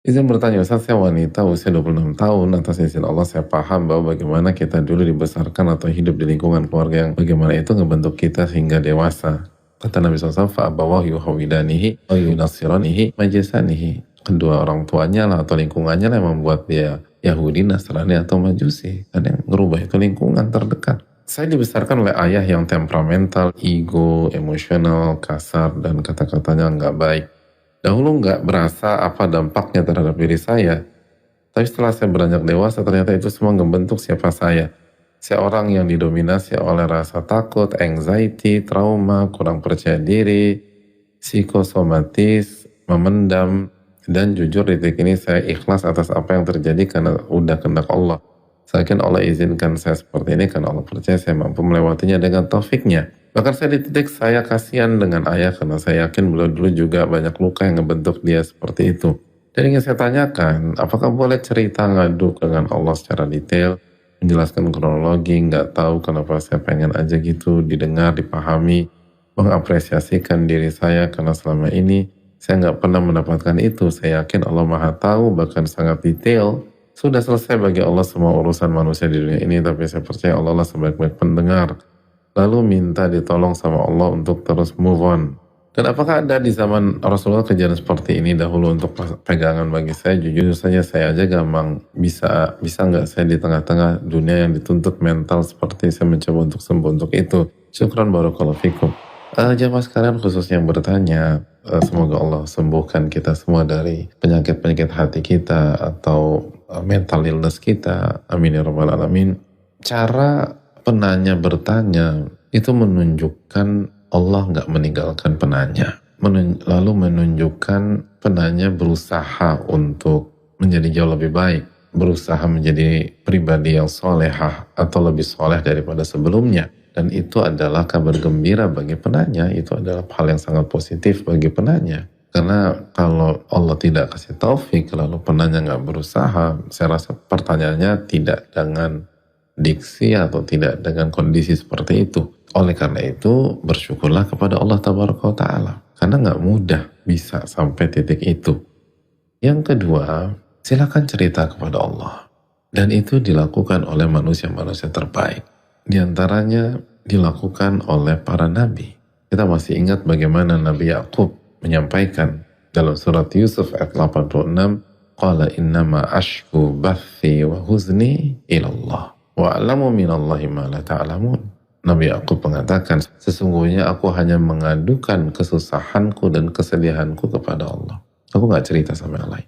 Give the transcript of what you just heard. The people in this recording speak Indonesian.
Izin bertanya Ustaz, saya wanita usia 26 tahun, atas izin Allah saya paham bahwa bagaimana kita dulu dibesarkan atau hidup di lingkungan keluarga yang bagaimana itu ngebentuk kita hingga dewasa. Kata Nabi SAW, fa'abawahu yuhawidanihi wa yunasiranihi majisanihi. Kedua orang tuanya lah atau lingkungannya lah yang membuat dia Yahudi, Nasrani atau Majusi. Dan yang ngerubah itu lingkungan terdekat. Saya dibesarkan oleh ayah yang temperamental, ego, emosional, kasar, dan kata-katanya nggak baik. Dahulu nggak berasa apa dampaknya terhadap diri saya. Tapi setelah saya beranjak dewasa, ternyata itu semua membentuk siapa saya. Seorang yang didominasi oleh rasa takut, anxiety, trauma, kurang percaya diri, psikosomatis, memendam, dan jujur di titik ini saya ikhlas atas apa yang terjadi karena udah kehendak Allah. Saya yakin Allah izinkan saya seperti ini karena Allah percaya saya mampu melewatinya dengan taufiknya. Bahkan saya di titik saya kasihan dengan ayah karena saya yakin beliau dulu juga banyak luka yang ngebentuk dia seperti itu. Dan ingin saya tanyakan, apakah boleh cerita ngadu dengan Allah secara detail, menjelaskan kronologi, nggak tahu kenapa saya pengen aja gitu didengar, dipahami, mengapresiasikan diri saya karena selama ini saya nggak pernah mendapatkan itu. Saya yakin Allah Maha Tahu bahkan sangat detail. Sudah selesai bagi Allah semua urusan manusia di dunia ini, tapi saya percaya Allah lah sebaik-baik pendengar. Lalu minta ditolong sama Allah untuk terus move on. Dan apakah ada di zaman Rasulullah kejadian seperti ini dahulu untuk pegangan bagi saya? Jujur saja saya aja gampang bisa nggak saya di tengah-tengah dunia yang dituntut mental seperti saya mencoba untuk sembuh untuk itu. Syukran barakallahu fikum. Jamaah sekalian khususnya yang bertanya, semoga Allah sembuhkan kita semua dari penyakit-penyakit hati kita atau mental illness kita. Amin ya rabbal alamin. Cara penanya bertanya itu menunjukkan Allah nggak meninggalkan penanya. Lalu menunjukkan penanya berusaha untuk menjadi jauh lebih baik. Berusaha menjadi pribadi yang solehah atau lebih soleh daripada sebelumnya. Dan itu adalah kabar gembira bagi penanya. Itu adalah hal yang sangat positif bagi penanya. Karena kalau Allah tidak kasih taufik lalu penanya nggak berusaha, saya rasa pertanyaannya tidak dengan diksi atau tidak dengan kondisi seperti itu. Oleh karena itu bersyukurlah kepada Allah Tabaraka wa Ta'ala. Karena nggak mudah bisa sampai titik itu. Yang kedua, silakan cerita kepada Allah. Dan itu dilakukan oleh manusia-manusia terbaik. Di antaranya dilakukan oleh para nabi. Kita masih ingat bagaimana Nabi Yakub menyampaikan dalam surat Yusuf ayat 86, qala innama ashku bathi wa huzni ilallah wa a'lamu minallahi ma la ta'lamun. Nabi Yakub mengatakan, sesungguhnya aku hanya mengadukan kesusahanku dan kesedihanku kepada Allah. Aku gak cerita sama yang lain.